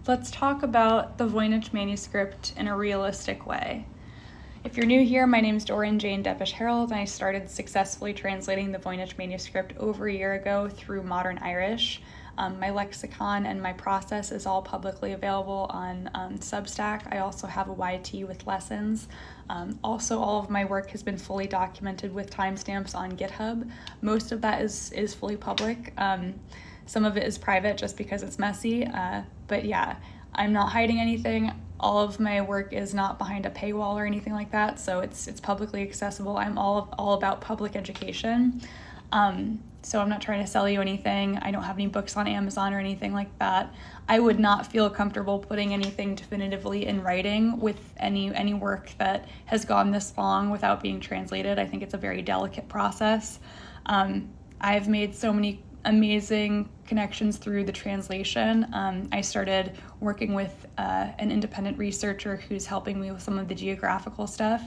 Let's talk about the Voynich manuscript in a realistic way. If you're new here, my name is Doran Jane Deppish-Harold, and I started successfully translating the Voynich manuscript over a year ago through Modern Irish. My lexicon and my process is all publicly available on Substack. I also have a YT with lessons. Also, all of my work has been fully documented with timestamps on GitHub. Most of that is fully public. Some of it is private just because it's messy, but yeah, I'm not hiding anything. All of my work is not behind a paywall or anything like that, so it's publicly accessible. I'm all about public education. So I'm not trying to sell you anything. I don't have any books on Amazon or anything like that. I would not feel comfortable putting anything definitively in writing with any work that has gone this long without being translated. I think it's a very delicate process. I've made so many amazing connections through the translation. I started working with an independent researcher who's helping me with some of the geographical stuff.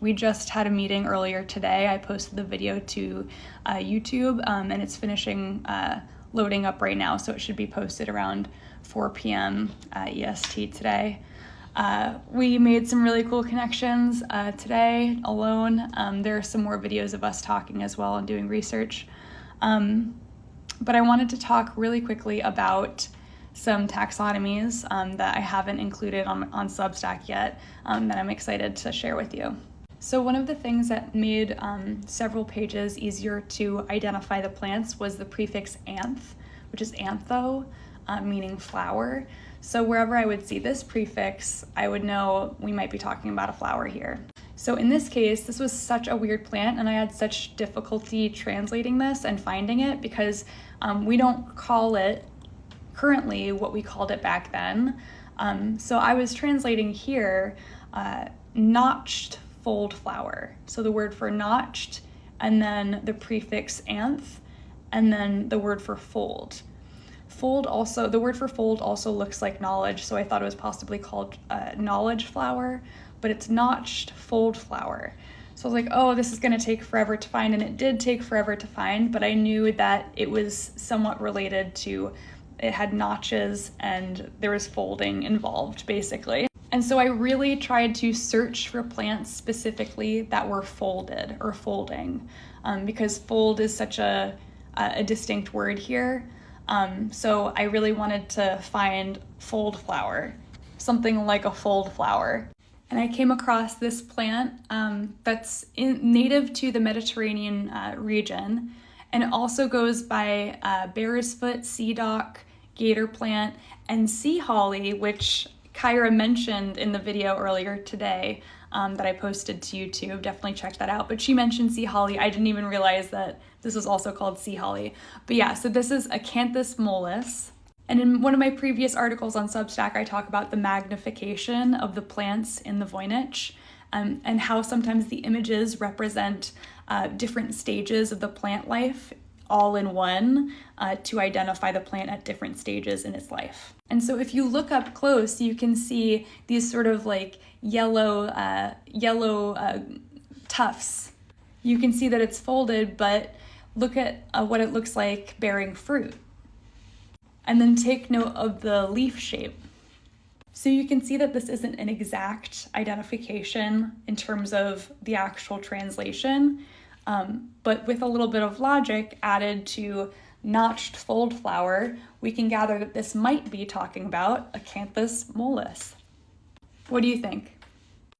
We just had a meeting earlier today. I posted the video to YouTube, and it's finishing loading up right now, so it should be posted around 4 p.m. EST today. We made some really cool connections today alone. There are some more videos of us talking as well and doing research. But I wanted to talk really quickly about some taxonomies that I haven't included on Substack yet that I'm excited to share with you. So one of the things that made several pages easier to identify the plants was the prefix anth, which is antho, meaning flower. So wherever I would see this prefix, I would know we might be talking about a flower here. So in this case, this was such a weird plant, and I had such difficulty translating this and finding it because we don't call it currently what we called it back then. So I was translating here notched fold flower. So the word for notched, and then the prefix anth, and then the word for fold. The word for fold also looks like knowledge, so I thought it was possibly called knowledge flower, but it's notched fold flower. So I was like, oh, this is gonna take forever to find, and it did take forever to find, but I knew that it was somewhat related to, it had notches and there was folding involved, basically. And so I really tried to search for plants specifically that were folded or folding, because fold is such a distinct word here. So I really wanted to find fold flower, something like a fold flower. And I came across this plant that's native to the Mediterranean region, and it also goes by bear's foot, sea dock, gator plant, and sea holly, which Kyra mentioned in the video earlier today that I posted to YouTube. Definitely check that out. But she mentioned sea holly. I didn't even realize that this was also called sea holly. But yeah, so this is Acanthus mollis. And in one of my previous articles on Substack, I talk about the magnification of the plants in the Voynich, and how sometimes the images represent different stages of the plant life all in one to identify the plant at different stages in its life. And so if you look up close, you can see these sort of like yellow tufts. You can see that it's folded, but look at what it looks like bearing fruit. And then take note of the leaf shape. So you can see that this isn't an exact identification in terms of the actual translation, but with a little bit of logic added to notched fold flower, we can gather that this might be talking about Acanthus mollis. What do you think?